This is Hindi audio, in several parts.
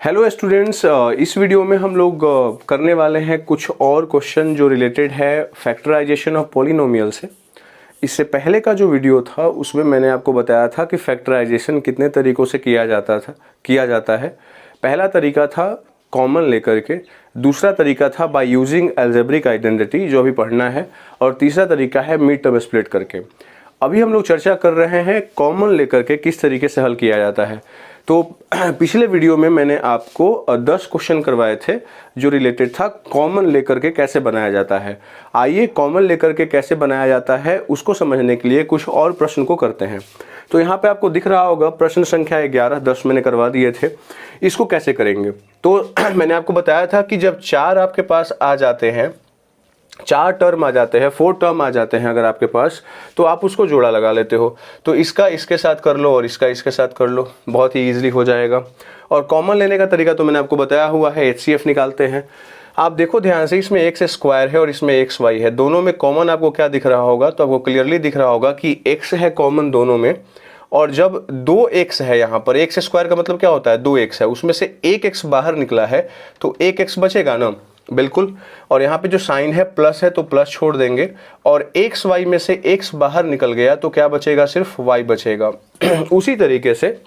हेलो स्टूडेंट्स, इस वीडियो में हम लोग करने वाले हैं कुछ और क्वेश्चन जो रिलेटेड है फैक्टराइजेशन ऑफ पॉलिनोमियल से। इससे पहले का जो वीडियो था उसमें मैंने आपको बताया था कि फैक्टराइजेशन कितने तरीक़ों से किया जाता है। पहला तरीका था कॉमन लेकर के, दूसरा तरीका था बाय यूजिंग अलजेब्रिक आइडेंटिटी जो अभी पढ़ना है, और तीसरा तरीका है मिड टर्म स्प्लिट करके। अभी हम लोग चर्चा कर रहे हैं कॉमन लेकर के किस तरीके से हल किया जाता है। तो पिछले वीडियो में मैंने आपको 10 क्वेश्चन करवाए थे जो रिलेटेड था कॉमन लेकर के कैसे बनाया जाता है। आइए कॉमन लेकर के कैसे बनाया जाता है उसको समझने के लिए कुछ और प्रश्न को करते हैं। तो यहाँ पे आपको दिख रहा होगा प्रश्न संख्या 11, 10 मैंने करवा दिए थे। इसको कैसे करेंगे तो मैंने आपको बताया था कि जब 4 आपके पास आ जाते हैं, 4 टर्म आ जाते हैं, 4 टर्म आ जाते हैं अगर आपके पास, तो आप उसको जोड़ा लगा लेते हो। तो इसका इसके साथ कर लो और इसका इसके साथ कर लो, बहुत ही ईजिली हो जाएगा। और कॉमन लेने का तरीका तो मैंने आपको बताया हुआ है, HCF निकालते हैं। आप देखो ध्यान से, इसमें x स्क्वायर है और इसमें XY है, दोनों में कॉमन आपको क्या दिख रहा होगा, तो आपको क्लियरली दिख रहा होगा कि x है कॉमन दोनों में। और जब 2x है यहाँ पर, x स्क्वायर का मतलब क्या होता है, 2x है, उसमें से एक x बाहर निकला है तो एक x बचेगा ना, बिल्कुल। और यहाँ पे जो साइन है प्लस है तो प्लस छोड़ देंगे, और एक्स वाई में से x बाहर निकल गया तो क्या बचेगा, सिर्फ y बचेगा। उसी तरीके से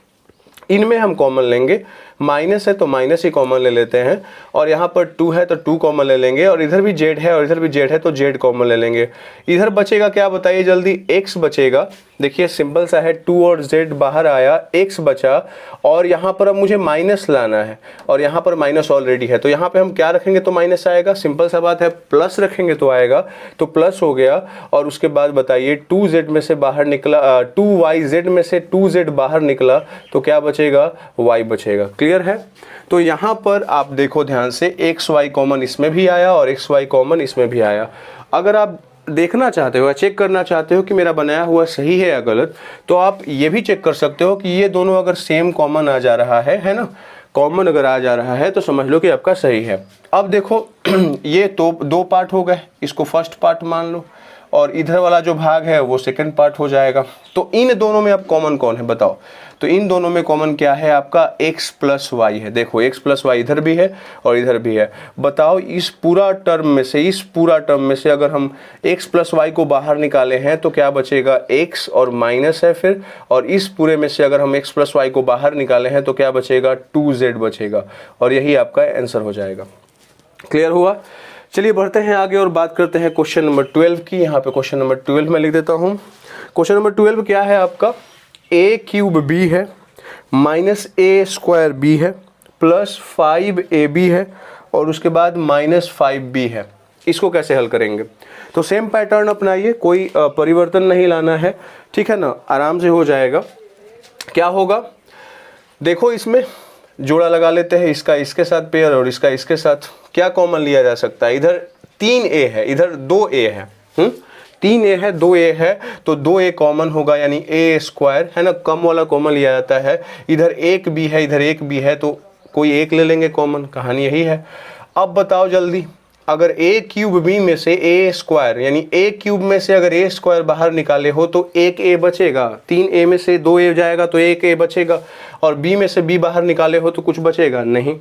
इनमें हम कॉमन लेंगे, माइनस है तो माइनस ही कॉमन ले लेते हैं, और यहाँ पर 2 है तो 2 कॉमन ले लेंगे, और इधर भी z है और इधर भी z है तो z कॉमन ले लेंगे। इधर बचेगा क्या बताइए जल्दी, x बचेगा। देखिए सिंपल सा है, 2 और z बाहर आया, x बचा, और यहाँ पर अब मुझे माइनस लाना है, और यहाँ पर माइनस ऑलरेडी है, तो यहाँ पे हम क्या रखेंगे तो माइनस आएगा। सिंपल सा बात है, प्लस रखेंगे तो आएगा, तो प्लस हो गया। और उसके बाद बताइए 2z में से बाहर निकला, 2yz में से 2z बाहर निकला तो क्या बचेगा, y बचेगा। क्लियर है। तो यहाँ पर आप देखो ध्यान से, xy कॉमन इसमें भी आया और xy कॉमन इसमें भी आया। अगर आप देखना चाहते हो, चेक करना चाहते हो कि मेरा बनाया हुआ सही है या गलत, तो आप ये भी चेक कर सकते हो कि ये दोनों अगर सेम कॉमन आ जा रहा है ना, कॉमन अगर आ जा रहा है तो समझ लो कि आपका सही है। अब देखो ये तो 2 पार्ट हो गए, इसको फर्स्ट पार्ट मान लो, और इधर वाला जो भाग है वो सेकंड पार्ट हो जाएगा। तो इन दोनों में अब कॉमन कौन है बताओ, तो इन दोनों में कॉमन क्या है आपका, x प्लस वाई है। देखो x प्लस वाई इधर भी है और इधर भी है। बताओ इस पूरा टर्म में से अगर हम x प्लस वाई को बाहर निकाले हैं तो क्या बचेगा, x और माइनस है फिर, और इस पूरे में से अगर हम x प्लस वाई को बाहर निकाले हैं तो क्या बचेगा, 2z बचेगा, और यही आपका आंसर हो जाएगा। क्लियर हुआ। चलिए बढ़ते हैं आगे और बात करते हैं क्वेश्चन नंबर 12 की। यहाँ पे क्वेश्चन नंबर 12 मैं लिख देता हूँ। क्वेश्चन नंबर 12 क्या है आपका, a क्यूब b है माइनस a स्क्वायर b है प्लस 5ab है और उसके बाद माइनस 5b है। इसको कैसे हल करेंगे, तो सेम पैटर्न अपनाइए, कोई परिवर्तन नहीं लाना है, ठीक है ना, आराम से हो जाएगा। क्या होगा देखो, इसमें जोड़ा लगा लेते हैं, इसका इसके साथ पेयर और इसका इसके साथ। क्या कॉमन लिया जा सकता है, इधर 3a है, इधर 2a है, 3a है 2a है, तो 2a कॉमन होगा, यानी a स्क्वायर है ना, कम वाला कॉमन लिया जाता है। इधर एक b है, इधर एक b है, तो कोई एक ले लेंगे कॉमन, कहानी यही है। अब बताओ जल्दी, अगर a क्यूब b में से a स्क्वायर, यानी a क्यूब में से अगर a स्क्वायर बाहर निकाले हो तो एक a बचेगा, 3a में से 2a जाएगा तो एक a बचेगा, और b में से b बाहर निकाले हो तो कुछ बचेगा नहीं।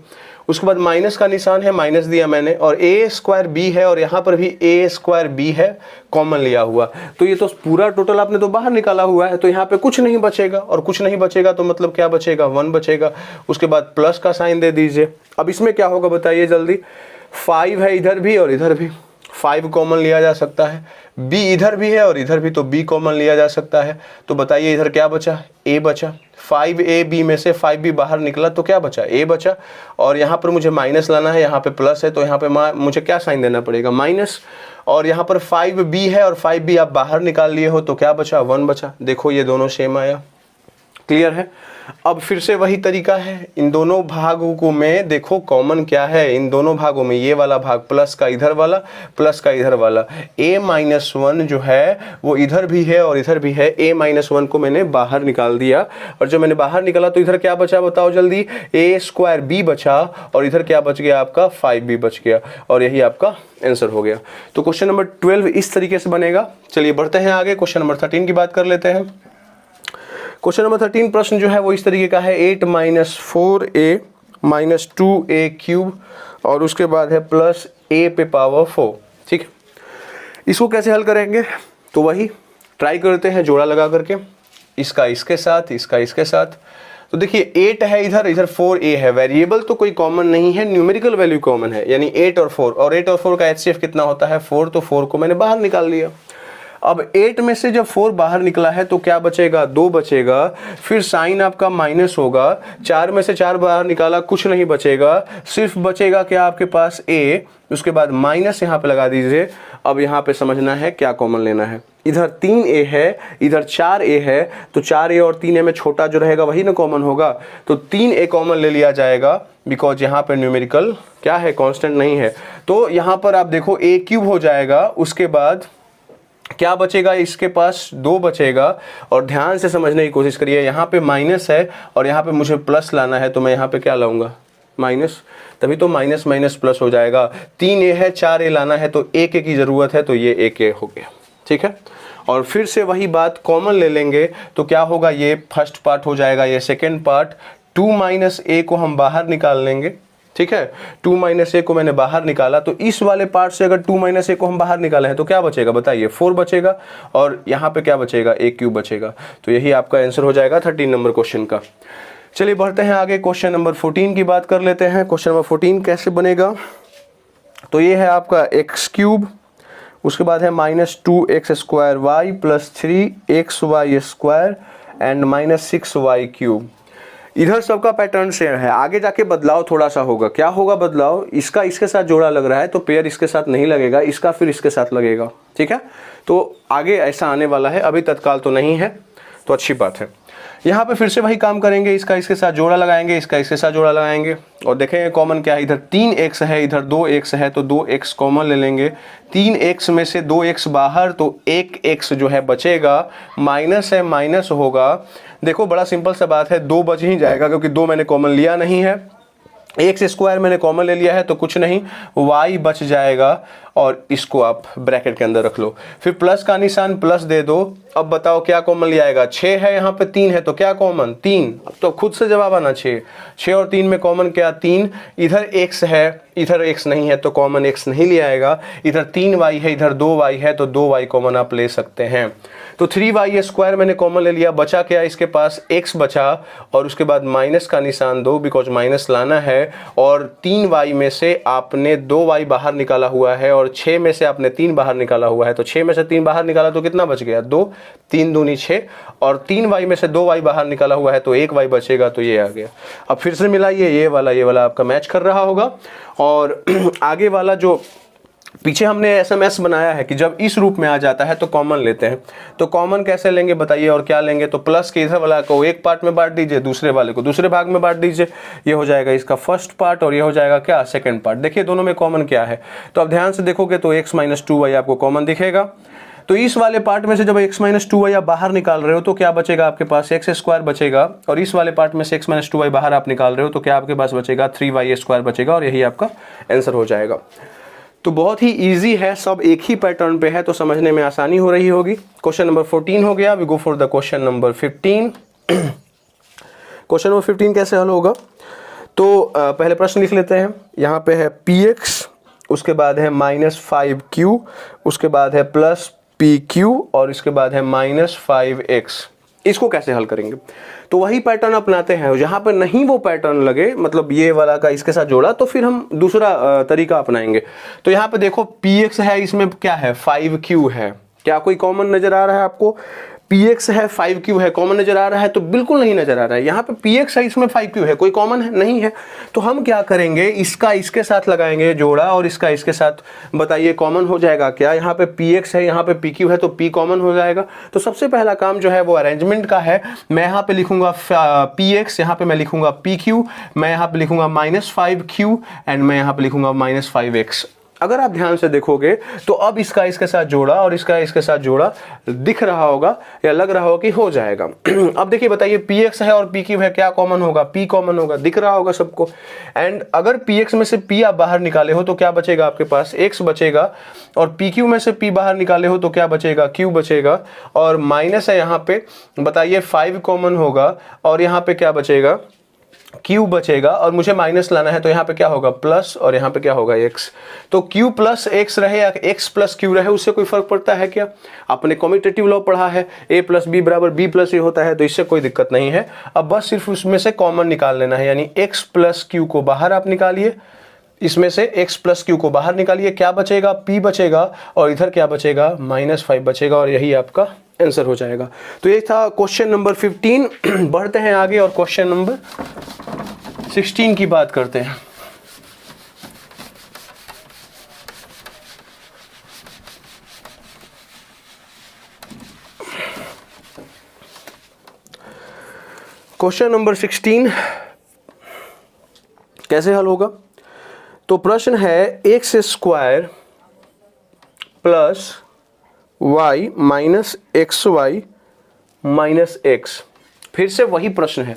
उसके बाद माइनस का निशान है, माइनस दिया मैंने, और a स्क्वायर b है और यहाँ पर भी a स्क्वायर b है, कॉमन लिया हुआ, तो ये तो पूरा टोटल आपने तो बाहर निकाला हुआ है, तो यहाँ पे कुछ नहीं बचेगा, और कुछ नहीं बचेगा तो मतलब क्या बचेगा, 1 बचेगा। उसके बाद प्लस का साइन दे दीजिए। अब इसमें क्या होगा बताइए जल्दी, 5 है इधर भी और इधर भी, 5 कॉमन लिया जा सकता है, b इधर भी है और इधर भी, तो b कॉमन लिया जा सकता है। तो बताइए इधर क्या बचा, a बचा, 5ab में से 5b बाहर निकला तो क्या बचा, a बचा, और यहाँ पर मुझे माइनस लाना है, यहाँ पे प्लस है तो यहाँ पे मुझे क्या साइन देना पड़ेगा, माइनस, और यहाँ पर 5b है और 5b आप बाहर निकाल लिए हो तो क्या बचा, 1 बचा। देखो ये दोनों सेम आया। क्लियर है। अब फिर से वही तरीका है, इन दोनों भागों को में देखो कॉमन क्या है, इन दोनों भागों में ये वाला भाग प्लस का इधर वाला, प्लस का इधर वाला, a-1 जो है वो इधर भी है और इधर भी है, a-1 को मैंने बाहर निकाल दिया, और जब मैंने बाहर निकाला तो इधर क्या बचा बताओ जल्दी, a स्क्वायर b बचा, और इधर क्या बच गया आपका, 5b बच गया, और यही आपका आंसर हो गया। तो क्वेश्चन नंबर 12 इस तरीके से बनेगा। चलिए बढ़ते हैं आगे, क्वेश्चन नंबर 13 की बात कर लेते हैं। क्वेश्चन नंबर 13 प्रश्न जो है वो इस तरीके का है, 8 - 4a -2a³ और उसके बाद है प्लस a पे पावर 4। ठीक है, इसको कैसे हल करेंगे? तो वही ट्राई करते हैं जोड़ा लगा करके, इसका इसके साथ, इसका इसके साथ। तो देखिए 8 है इधर, इधर 4a है। वेरिएबल तो कोई कॉमन नहीं है, न्यूमेरिकल वैल्यू कॉमन है, यानी 8 और 4, और 8 और 4 का HCF कितना होता है 4, तो 4 को मैंने बाहर निकाल लिया। अब 8 में से जब 4 बाहर निकला है तो क्या बचेगा, 2 बचेगा, फिर साइन आपका माइनस होगा। 4 में से 4 बाहर निकाला, कुछ नहीं बचेगा, सिर्फ बचेगा क्या आपके पास a, उसके बाद माइनस यहाँ पे लगा दीजिए। अब यहाँ पे समझना है क्या कॉमन लेना है। इधर 3a है, इधर 4a है, तो 4a और 3a में छोटा जो रहेगा वही ना कॉमन होगा, तो 3a कॉमन ले लिया जाएगा, बिकॉज यहाँ पे न्यूमेरिकल क्या है, कांस्टेंट नहीं है। तो यहाँ पर आप देखो a³ हो जाएगा, उसके बाद क्या बचेगा, इसके पास 2 बचेगा। और ध्यान से समझने की कोशिश करिए, यहाँ पे माइनस है और यहाँ पे मुझे प्लस लाना है, तो मैं यहाँ पे क्या लाऊंगा, माइनस, तभी तो माइनस माइनस प्लस हो जाएगा। 3a है, 4a लाना है, तो 1a की ज़रूरत है, तो ये 1a हो गया। ठीक है, और फिर से वही बात कॉमन ले लेंगे तो क्या होगा, ये फर्स्ट पार्ट हो जाएगा, ये सेकेंड पार्ट। 2 - a को हम बाहर निकाल लेंगे। ठीक है, 2 - a को मैंने बाहर निकाला, तो इस वाले पार्ट से अगर 2 - a को हम बाहर निकाले हैं तो क्या बचेगा बताइए, 4 बचेगा, और यहाँ पे क्या बचेगा, a³ बचेगा। तो यही आपका आंसर हो जाएगा 13 नंबर क्वेश्चन का। चलिए बढ़ते हैं आगे, क्वेश्चन नंबर 14 की बात कर लेते हैं। क्वेश्चन नंबर 14 कैसे बनेगा, तो ये है आपका x³, उसके बाद है -2x² + 3xy² एंड -6y³ इधर सबका पैटर्न सेम है। आगे जाके बदलाव थोड़ा सा होगा। क्या होगा बदलाव, इसका इसके साथ जोड़ा लग रहा है तो पेयर इसके साथ नहीं लगेगा, इसका फिर इसके साथ लगेगा। ठीक है, तो आगे ऐसा आने वाला है, अभी तत्काल तो नहीं है, तो अच्छी बात है। यहाँ पे फिर से वही काम करेंगे, इसका इसके साथ जोड़ा लगाएंगे, इसका इसके साथ जोड़ा लगाएंगे और देखेंगे कॉमन क्या है। इधर 3x है, इधर 2x है, तो 2x कॉमन ले लेंगे। 3x में से 2x बाहर, तो 1x जो है बचेगा, माइनस है माइनस होगा। देखो बड़ा सिंपल सा बात है, 2 बच ही जाएगा क्योंकि 2 मैंने कॉमन लिया नहीं है। x² मैंने कॉमन ले लिया है तो कुछ नहीं, y बच जाएगा और इसको आप ब्रैकेट के अंदर रख लो। फिर प्लस का निशान प्लस दे दो। अब बताओ क्या कॉमन लिया आएगा, 6 है, यहाँ पे 3 है, तो क्या कॉमन, 3। अब तो खुद से जवाब आना, 6 और 3 में कॉमन क्या, 3। इधर x है, इधर x नहीं है, तो कॉमन x नहीं लिया आएगा। इधर 3y है, इधर 2y है, तो 2y कॉमन आप ले सकते हैं। तो 3y² मैंने कॉमन ले लिया, बचा क्या, इसके पास x बचा और उसके बाद माइनस का निशान दो, बिकॉज माइनस लाना है। और 3y में से आपने 2y बाहर निकाला हुआ है और 6 में से आपने 3 बाहर निकाला हुआ है, तो 6 में से 3 बाहर निकाला तो कितना बच गया, 2, 3 दूनी 6, और 3y में से 2y बाहर निकाला हुआ है तो 1y बचेगा, तो ये आ गया। अब फिर से मिलाइए, ये वाला आपका मैच कर रहा होगा। और आगे वाला जो पीछे हमने SMS बनाया है कि जब इस रूप में आ जाता है तो कॉमन लेते हैं, तो कॉमन कैसे लेंगे बताइए और क्या लेंगे, तो प्लस के इधर वाला को एक पार्ट में बांट दीजिए, दूसरे वाले को दूसरे भाग में बांट दीजिए। ये हो जाएगा इसका फर्स्ट पार्ट और ये हो जाएगा क्या, सेकंड पार्ट। देखिए दोनों में कॉमन क्या है, तो अब ध्यान से देखोगे तो x - 2y आपको कॉमन दिखेगा। तो इस वाले पार्ट में से जब x - 2y आप बाहर निकाल रहे हो तो क्या बचेगा आपके पास, x² बचेगा। और इस वाले पार्ट में से x - 2y बाहर आप निकाल रहे हो तो क्या आपके पास बचेगा, 3y² बचेगा, और यही आपका आंसर हो जाएगा। तो बहुत ही इजी है, सब एक ही पैटर्न पे है, तो समझने में आसानी हो रही होगी। क्वेश्चन नंबर 14 हो गया। We go for the question number 15। Question number 15 कैसे हल होगा, तो पहले प्रश्न लिख लेते हैं। यहाँ पे है px, उसके बाद है -5q, उसके बाद है +pq और इसके बाद है -5x। इसको कैसे हल करेंगे, तो वही पैटर्न अपनाते हैं। जहाँ पर नहीं वो पैटर्न लगे, मतलब ये वाला का इसके साथ जोड़ा, तो फिर हम दूसरा तरीका अपनाएंगे। तो यहाँ पे देखो px है, इसमें क्या है, 5q है। क्या कोई कॉमन नजर आ रहा है आपको, px है 5q है, कॉमन नजर आ रहा है, तो बिल्कुल नहीं नजर आ रहा है। यहाँ पे px है, इसमें 5q है, कोई कॉमन है नहीं है। तो हम क्या करेंगे, इसका इसके साथ लगाएंगे जोड़ा और इसका इसके साथ, बताइए कॉमन हो जाएगा क्या। यहाँ पे px है, यहाँ पे pq है, तो p कॉमन हो जाएगा। तो सबसे पहला काम जो है वो अरेंजमेंट का है। मैं यहाँ पे लिखूंगा px, यहाँ पे मैं लिखूंगा pq, मैं यहाँ पे लिखूंगा -5q एंड मैं यहाँ पे लिखूंगा -5x। अगर आप ध्यान से देखोगे तो अब इसका इसके साथ जोड़ा और इसका इसके साथ जोड़ा दिख रहा होगा या लग रहा होगा कि हो जाएगा। अब देखिए बताइए px है और pq है, क्या कॉमन होगा, p कॉमन होगा, दिख रहा होगा सबको। एंड अगर px में से p आप बाहर निकाले हो तो क्या बचेगा आपके पास, x बचेगा, और pq में से p बाहर निकाले हो तो क्या बचेगा, q बचेगा। और माइनस है यहाँ पे, बताइए 5 कॉमन होगा और यहाँ पे क्या बचेगा, q बचेगा और मुझे माइनस लाना है, तो यहाँ पे क्या होगा प्लस और यहाँ पे क्या होगा x। तो q प्लस x रहे या x प्लस q रहे उससे कोई फर्क पड़ता है क्या? आपने कम्यूटेटिव लॉ पढ़ा है, a प्लस बी बराबर b प्लस ए होता है, तो इससे कोई दिक्कत नहीं है। अब बस सिर्फ उसमें से कॉमन निकाल लेना है, यानी x प्लस q को बाहर आप निकालिए, इसमें से x प्लस क्यू को बाहर निकालिए, क्या बचेगा p बचेगा और इधर क्या बचेगा -5 बचेगा और यही आपका आंसर हो जाएगा। तो ये था क्वेश्चन नंबर 15। बढ़ते हैं आगे और क्वेश्चन नंबर 16 की बात करते हैं। क्वेश्चन नंबर 16 कैसे हल होगा? तो प्रश्न है x square plus y minus x y minus x. फिर से वही प्रश्न है,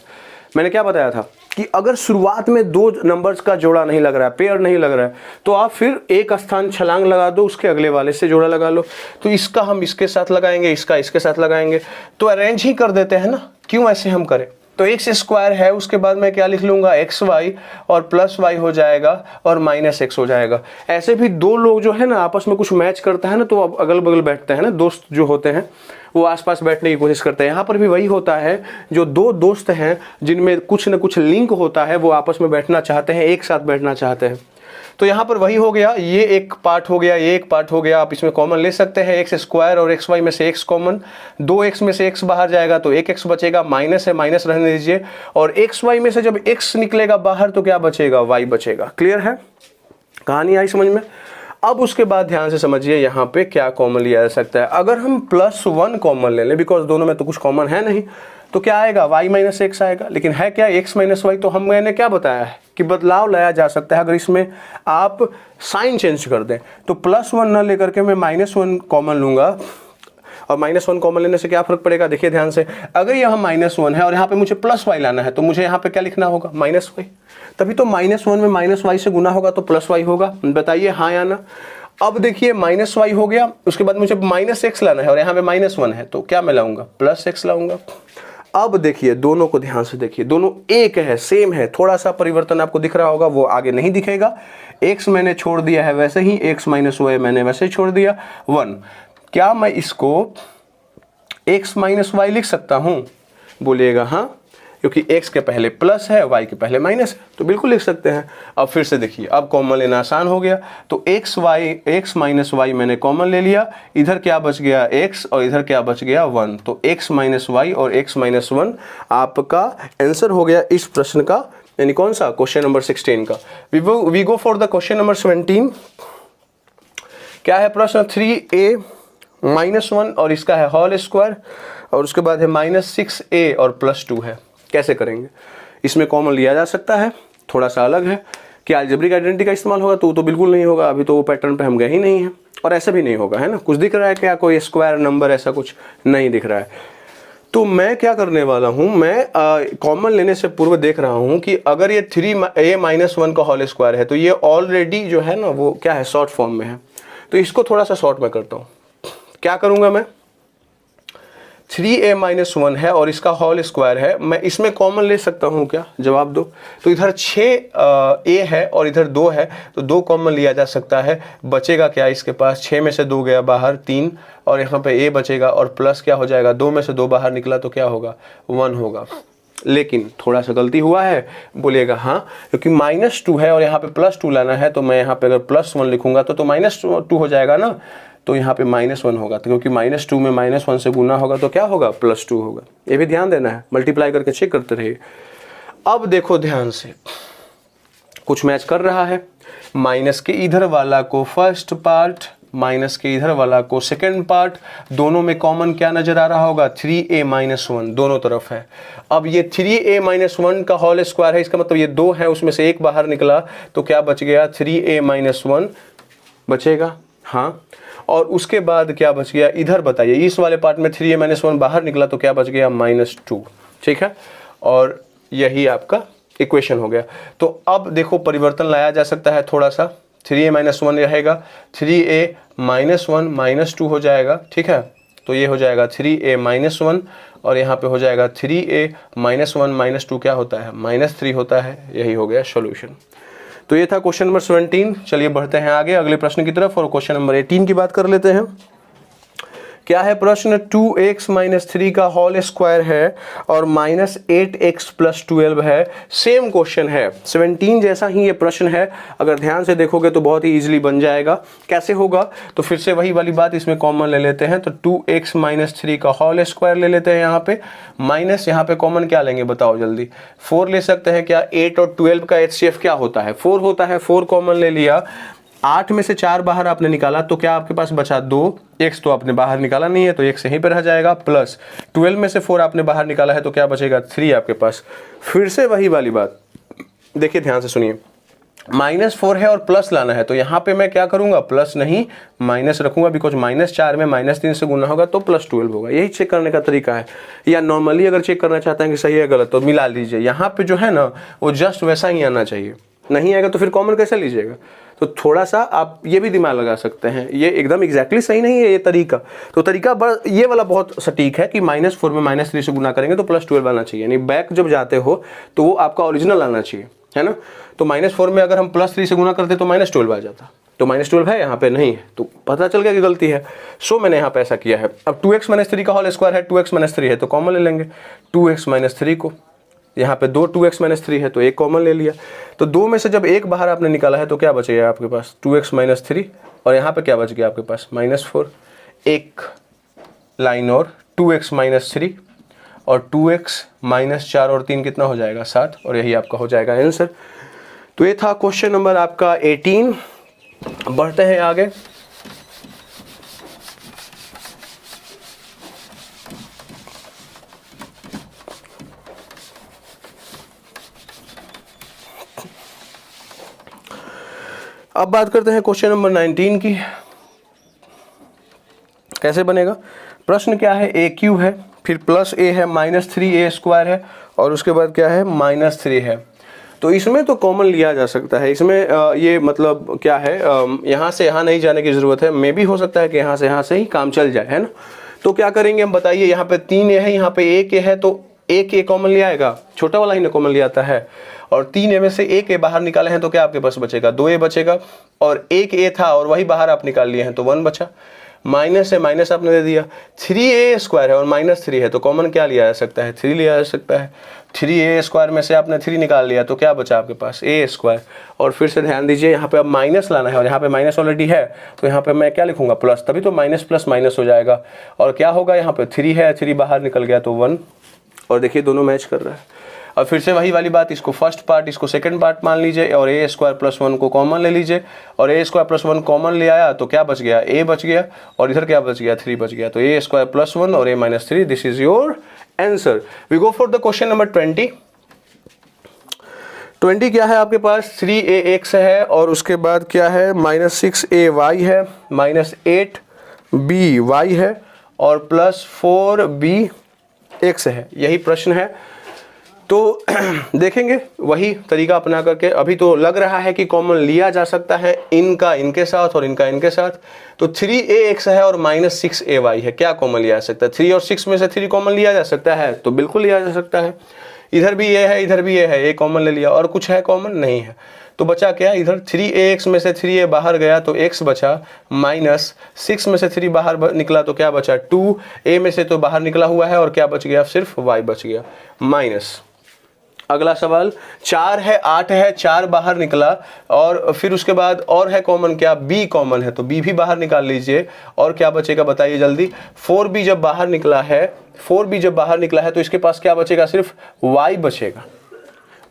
मैंने क्या बताया था कि अगर शुरुआत में दो नंबर्स का जोड़ा नहीं लग रहा है, पेयर नहीं लग रहा है, तो आप फिर एक स्थान छलांग लगा दो, उसके अगले वाले से जोड़ा लगा लो। तो इसका हम इसके साथ लगाएंगे, इसका इसके साथ लगाएंगे, तो अरेंज ही कर देते हैं ना, क्यों ऐसे हम करें। तो एक्स स्क्वायर है, उसके बाद मैं क्या लिख लूंगा एक्स वाई और प्लस वाई हो जाएगा और माइनस एक्स हो जाएगा। ऐसे भी दो लोग जो है ना आपस में कुछ मैच करता है ना, तो अब अगल बगल बैठते हैं ना, दोस्त जो होते हैं वो आसपास बैठने की कोशिश करते हैं। यहाँ पर भी वही होता है, जो दो दोस्त हैं जिनमें कुछ न कुछ लिंक होता है वो आपस में बैठना चाहते हैं, एक साथ बैठना चाहते हैं। तो यहाँ पर वही हो गया, ये एक पार्ट हो गया, ये एक पार्ट हो गया। आप इसमें कॉमन ले सकते हैं, एक्स स्क्वायर और एक्स वाई में से एक्स कॉमन, 2x में से x बाहर जाएगा तो 1x बचेगा, माइनस है माइनस रहने दीजिए, और एक्स वाई में से जब x निकलेगा बाहर तो क्या बचेगा y बचेगा। क्लियर है, कहानी आई समझ में? अब उसके बाद ध्यान से समझिए यहाँ पे क्या कॉमन लिया जा सकता है। अगर हम +1 कॉमन ले लें, बिकॉज दोनों में तो कुछ कॉमन है नहीं, तो क्या आएगा y माइनस एक्स आएगा। लेकिन है क्या x माइनस वाई, तो मैंने क्या बताया है कि बदलाव लाया जा सकता है अगर इसमें आप साइन चेंज कर दें। तो +1 ना लेकर के मैं -1 कॉमन लूंगा, और -1 कॉमन लेने से क्या फर्क पड़ेगा, देखिए ध्यान से। अगर यहाँ -1 है और यहाँ पे मुझे प्लस वाई लाना है, तो मुझे यहाँ पे क्या लिखना होगा -y, तभी तो -1 में -y से गुना होगा तो +y होगा। बताइए हाँ या ना। अब देखिए -y हो गया, उसके बाद मुझे -x लाना है और यहाँ पे -1 है, तो क्या मैं लाऊंगा +x लाऊंगा। अब देखिए दोनों को ध्यान से देखिए, दोनों एक है, सेम है, थोड़ा सा परिवर्तन आपको दिख रहा होगा, वो आगे नहीं दिखेगा। x मैंने छोड़ दिया है वैसे ही, x माइनस y मैंने वैसे ही छोड़ दिया 1। क्या मैं इसको x माइनस वाई लिख सकता हूं? बोलिएगा हाँ, क्योंकि x के पहले प्लस है, y के पहले माइनस, तो बिल्कुल लिख सकते हैं। अब फिर से देखिए, अब कॉमन लेना आसान हो गया। तो x माइनस वाई मैंने कॉमन ले लिया, इधर क्या बच गया x और इधर क्या बच गया 1, तो x माइनस वाई और x माइनस 1 आपका आंसर हो गया इस प्रश्न का, यानी कौन सा, क्वेश्चन नंबर 16 का। We go for the question number 17। क्या है प्रश्न, 3a -1 और इसका है होल स्क्वायर, और उसके बाद है -6a और +2 है। कैसे करेंगे? इसमें कॉमन लिया जा सकता है, थोड़ा सा अलग है। क्या अलजेब्रिक आइडेंटिटी का इस्तेमाल होगा? तो बिल्कुल नहीं होगा, अभी तो वो पैटर्न पे हम गए ही नहीं हैं, और ऐसा भी नहीं होगा, है ना। कुछ दिख रहा है क्या, कोई स्क्वायर नंबर ऐसा कुछ नहीं दिख रहा है। तो मैं क्या करने वाला हूं, मैं कॉमन लेने से पूर्व देख रहा हूं कि अगर ये 3a-1 का होल स्क्वायर है, तो ये ऑलरेडी जो है ना वो क्या है, शॉर्ट फॉर्म में है। तो इसको थोड़ा सा शॉर्ट में करता हूं। क्या करूंगा मैं, 3a-1 है और इसका होल स्क्वायर है, मैं इसमें कॉमन ले सकता हूं क्या? जवाब दो। तो इधर 6a है और इधर 2 है, तो 2 कॉमन लिया जा सकता है। बचेगा क्या इसके पास, 6 में से 2 गया बाहर 3, और यहाँ पे a बचेगा, और प्लस क्या हो जाएगा, 2 में से 2 बाहर निकला तो क्या होगा 1 होगा। लेकिन थोड़ा सा गलती हुआ है, बोलिएगा हाँ, क्योंकि -2 है और यहाँ पे +2 लाना है, तो मैं यहाँ पे अगर +1 लिखूंगा तो -2 हो जाएगा ना, तो यहाँ पे -1 होगा। तो क्योंकि -2 में -1 से गुना होगा तो क्या होगा, +2 होगा। ये भी ध्यान देना है, मल्टीप्लाई करके चेक करते रहिए। अब देखो ध्यान से, कुछ मैच कर रहा है, माइनस के इधर वाला को फर्स्ट पार्ट, माइनस के इधर वाला को सेकंड पार्ट, दोनों में कॉमन क्या नजर आ रहा होगा, 3a-1 दोनों तरफ है। अब ये 3a-1 का होल स्क्वायर है, इसका मतलब ये 2 है, उसमें से एक बाहर निकला तो क्या बच गया, 3a-1 बचेगा, हाँ। और उसके बाद क्या बच गया, इधर बताइए, इस वाले पार्ट में 3a-1 बाहर निकला तो क्या बच गया, -2, ठीक है। और यही आपका इक्वेशन हो गया। तो अब देखो परिवर्तन लाया जा सकता है थोड़ा सा, 3a-1 रहेगा, 3a-1 -2 हो जाएगा, ठीक है। तो ये हो जाएगा 3a माइनस 1 और यहाँ पे हो जाएगा 3a माइनस 1 माइनस 2 क्या होता है माइनस 3 होता है। यही हो गया सॉल्यूशन। तो ये था क्वेश्चन नंबर 17। चलिए बढ़ते हैं आगे अगले प्रश्न की तरफ और क्वेश्चन नंबर 18 की बात कर लेते हैं। क्या है प्रश्न, 2x माइनस 3 का होल स्क्वायर है और माइनस 8x प्लस 12 है। सेम क्वेश्चन है, 17 जैसा ही ये प्रश्न है। अगर ध्यान से देखोगे तो बहुत ही इजीली बन जाएगा। कैसे होगा, तो फिर से वही वाली बात, इसमें कॉमन ले लेते हैं। तो 2x माइनस 3 का होल स्क्वायर ले लेते हैं यहाँ पे, माइनस यहाँ पे कॉमन क्या लेंगे बताओ जल्दी, 4 ले सकते हैं क्या। 8 और 12 का HCF क्या होता है 4 होता है, 4 कॉमन ले लिया। 8 में से 4 बाहर आपने निकाला तो क्या आपके पास बचा 2, x तो आपने बाहर निकाला नहीं है तो x यहीं पे रह जाएगा, प्लस 12 में से 4 आपने बाहर निकाला है तो क्या बचेगा 3 आपके पास। फिर से वही वाली बात, देखिए ध्यान से सुनिए, माइनस 4 है और प्लस लाना है तो यहाँ पे मैं क्या करूंगा प्लस नहीं माइनस रखूंगा, बिकॉज माइनस 4 में माइनस 3 से गुना होगा तो प्लस 12 होगा। यही चेक करने का तरीका है। या नॉर्मली अगर चेक करना चाहते हैं कि सही है गलत तो मिला लीजिए। यहाँ पे जो है ना वो जस्ट वैसा ही आना चाहिए, नहीं आएगा तो फिर कॉमन कैसे लीजिएगा। तो थोड़ा सा आप ये भी दिमाग लगा सकते हैं, ये एकदम एग्जैक्टली सही नहीं है ये तरीका। तो तरीका ये वाला बहुत सटीक है कि माइनस 4 में माइनस 3 से गुना करेंगे तो प्लस 12 आना चाहिए, यानी बैक जब जाते हो तो वो आपका ओरिजिनल आना चाहिए, है ना। तो माइनस 4 में अगर हम प्लस 3 से गुना करते तो माइनस 12 आ जाता, तो माइनस 12 है यहाँ पे नहीं है, तो पता चल गया कि गलती है। सो मैंने यहाँ पे ऐसा किया है। अब 2x माइनस 3 का होल स्क्वायर है, 2x माइनस 3 है तो कॉमन ले लेंगे। 2x माइनस 3 को यहाँ पे 2x माइनस 3 है तो एक कॉमन ले लिया। तो 2 में से जब एक बाहर आपने निकाला है तो क्या बचेगा आपके पास 2x माइनस 3 और यहाँ पे क्या बच गया आपके पास माइनस 4। एक लाइन और 2x माइनस 3 और 2x माइनस 4 और 3 कितना हो जाएगा 7 और यही आपका हो जाएगा आंसर। तो ये था क्वेश्चन नंबर आपका 18। बढ़ते हैं आगे। अब बात करते हैं क्वेश्चन नंबर 19 की। कैसे बनेगा प्रश्न, क्या है a क्यूब है, फिर प्लस a है, माइनस 3a स्क्वायर है और उसके बाद क्या है माइनस 3 है। तो इसमें तो कॉमन लिया जा सकता है। इसमें ये मतलब क्या है, यहाँ से यहाँ नहीं जाने की ज़रूरत है, मे भी हो सकता है कि यहाँ से ही काम चल जाए, है ना। तो क्या करेंगे हम बताइए, यहाँ पे 3a है, यहाँ पे 1a है तो 1a कॉमन ले आएगा, छोटा वाला ही ना कॉमन ले आता है। और 3a में से 1a बाहर निकाले हैं तो क्या आपके पास बचेगा 2a बचेगा, और 1a था और वही बाहर आप निकाल लिए हैं तो 1 बचा। माइनस है, माइनस आपने दे दिया। 3a स्क्वायर है और माइनस 3 है तो कॉमन क्या लिया जा सकता है 3 लिया जा सकता है। 3a स्क्वायर में से आपने 3 निकाल लिया तो क्या बचा आपके पास a स्क्वायर। और फिर से ध्यान दीजिए यहाँ पे अब माइनस लाना है और यहाँ पे माइनस ऑलरेडी है तो यहाँ पे मैं क्या लिखूंगा प्लस, तभी तो माइनस प्लस माइनस हो जाएगा। और क्या होगा यहाँ पे 3 है, 3 बाहर निकल गया तो 1, और देखिए दोनों मैच कर रहा है। और फिर से वही वाली बात, इसको फर्स्ट पार्ट इसको सेकंड पार्ट मान लीजिए और a स्क्वायर प्लस 1 को कॉमन ले लीजिए और a स्क्वायर प्लस 1 कॉमन ले आया तो क्या बच गया a बच गया और इधर क्या बच गया 3 बच गया। तो a स्क्वायर प्लस 1 और a minus 3, this is your answer. We go for the question number 20। 20 क्या है आपके पास 3ax है और उसके बाद क्या है माइनस 6ay है, माइनस 8by है और प्लस 4bx है। यही प्रश्न है। तो देखेंगे वही तरीका अपना करके। अभी तो लग रहा है कि कॉमन लिया जा सकता है इनका इनके साथ और इनका इनके साथ। तो 3ax है और माइनस 6ay है, क्या कॉमन लिया जा सकता है 3 और 6 में से 3 कॉमन लिया जा सकता है, तो बिल्कुल लिया जा सकता है। इधर भी ये है इधर भी ये है, a कॉमन ले लिया और कुछ है कॉमन नहीं है तो बचा क्या, इधर 3ax में से 3a बाहर गया तो x बचा, माइनस 6 में से 3 बाहर निकला तो क्या बचा 2, a में से तो बाहर निकला हुआ है और क्या बच गया सिर्फ y बच गया माइनस। अगला सवाल 4 है 8 है, 4 बाहर निकला और फिर उसके बाद और है कॉमन क्या b कॉमन है तो b भी बाहर निकाल लीजिए और क्या बचेगा बताइए जल्दी। 4b जब बाहर निकला है, 4b जब बाहर निकला है तो इसके पास क्या बचेगा सिर्फ y बचेगा,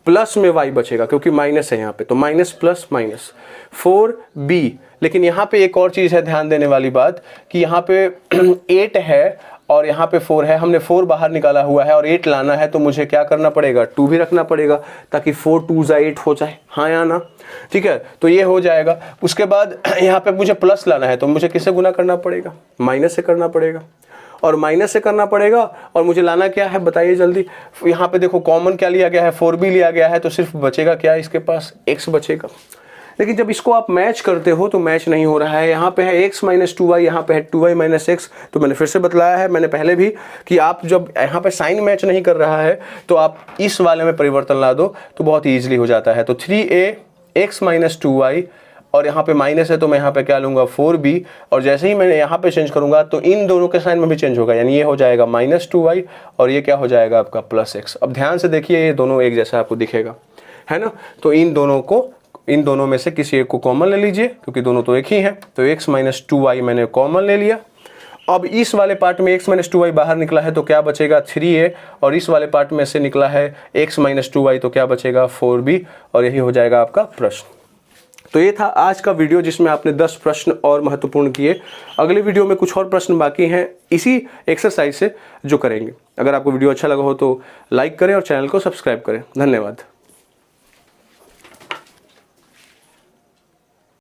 प्लस में y बचेगा क्योंकि माइनस है यहाँ पे तो माइनस प्लस माइनस 4b। लेकिन यहाँ पे एक और चीज़ है ध्यान देने वाली बात कि यहाँ पे 8 है और यहाँ पे 4 है, हमने 4 बाहर निकाला हुआ है और 8 लाना है तो मुझे क्या करना पड़ेगा 2 भी रखना पड़ेगा ताकि 4 2 8 हो जाए, हाँ या ना, ठीक है। तो ये हो जाएगा। उसके बाद यहाँ पे मुझे प्लस लाना है तो मुझे किससे गुना करना पड़ेगा माइनस से करना पड़ेगा और माइनस से करना पड़ेगा और मुझे लाना क्या है बताइए जल्दी। यहाँ पे देखो कॉमन क्या लिया गया है 4b लिया गया है तो सिर्फ बचेगा क्या इसके पास x बचेगा। लेकिन जब इसको आप मैच करते हो तो मैच नहीं हो रहा है। यहाँ पे है x माइनस 2y, यहाँ पे है 2y माइनस x। तो मैंने फिर से बतलाया है मैंने पहले भी कि आप जब यहाँ पे साइन मैच नहीं कर रहा है तो आप इस वाले में परिवर्तन ला दो तो बहुत ईजिली हो जाता है। तो 3a x माइनस 2y और यहाँ पे माइनस है तो मैं यहाँ पे क्या लूँगा 4b, और जैसे ही मैं यहाँ पे चेंज करूँगा तो इन दोनों के साइन में भी चेंज होगा, यानी ये हो जाएगा माइनस 2y और ये क्या हो जाएगा आपका प्लस x। अब ध्यान से देखिए ये दोनों एक जैसा आपको दिखेगा, है ना। तो इन दोनों में से किसी एक को कॉमन ले लीजिए क्योंकि दोनों तो एक ही हैं। तो x माइनस 2y मैंने कॉमन ले लिया। अब इस वाले पार्ट में x माइनस 2y बाहर निकला है तो क्या बचेगा 3a, और इस वाले पार्ट में से निकला है x माइनस 2y तो क्या बचेगा 4b, और यही हो जाएगा आपका प्रश्न। तो ये था आज का वीडियो जिसमें आपने 10 प्रश्न और महत्वपूर्ण किए। अगले वीडियो में कुछ और प्रश्न बाकी हैं इसी एक्सरसाइज से जो करेंगे। अगर आपको वीडियो अच्छा लगा हो तो लाइक करें और चैनल को सब्सक्राइब करें। धन्यवाद।